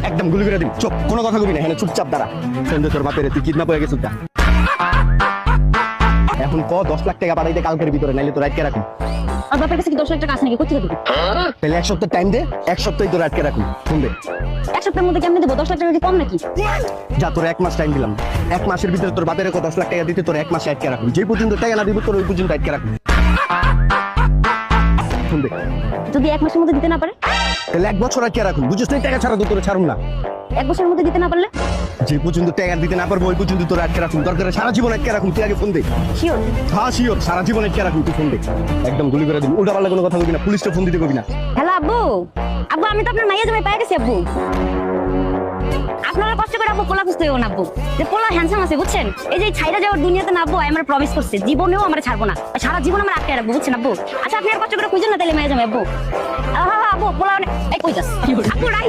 একদম গুলি করে দিন। চুপ, কোনো কথা কবি না, হ্যাঁ চুপচাপ দাঁড়া। সন্ধ্যে তোর বাপের তুই কিডন্যাপ হয়ে গেছিস। এখন 10 লাখ টাকা পাঠাইতে কালকের ভিতরে, নাইলে তোর আটকে রাখুন। আর বাপের কাছে কি 10 লাখ টাকা আছে নাকি? কোথায় দেবো? তাহলে 1 সপ্তাহ টাইম দে, 1 সপ্তাহে তোর আটকে রাখুন। শুনবে, 1 সপ্তাহের মধ্যে কেমনে দেবো? 10 লাখ টাকা কি কম নাকি? যা তোর 1 মাস টাইম দিলাম, 1 মাসের ভিতরে তোর বাপের 10 লাখ টাকা দিতে তোর 1 মাসে আটকে রাখুন। যে পর্যন্ত টাকা না দিব তোর ওই পর্যন্ত আটকে রাখুন। শুনবে, যদি 1 মাসের মধ্যে দিতে না পারে? তাহলে 1 বছর আটকে রাখুন। বুঝছিস না, টাকা ছাড়া তো তোর ছাড়ুন না। 1 বছরের মধ্যে দিতে না পারলে? যে পর্যন্ত টাকা দিতে না পারবো ওই পর্যন্ত তোর আটকে রাখুন। দরকার সারা জীবন আটকে রাখুন। তুই আগে ফোন দে। শিওর? হ্যাঁ শিওর, সারা জীবন আটকে রাখুন। তুই ফোন দে, একদম গুলি করে দিন। উল্টা পাল্টা কোনো কথা বলবি না, পুলিশকে ফোন দিতে কবি না। হ্যালো আব্বু। আব্বু আমি তো আপনার মাইয়া জামাই পেয়ে গেছি আব্বু। আপনারা কষ্ট করে আব্বু পোলা খুঁজতে হইব না আব্বু। যে পোলা হ্যান্ডসাম আছে বুঝছেন, এই যে ছাইরা যাওয়ার দুনিয়াতে না আব্বু আমার প্রমিস করছে জীবনেও আমার ছাড়বো না, সারা জীবন আমার আটকে রাখবো বুঝছেন আব্বু। আচ্ছা আপনি আর কষ্ট করে খুঁজেন না তাহলে মাইয়া জামাই আব্বু। আব্বু পোলা এই কই যাস আব্বু?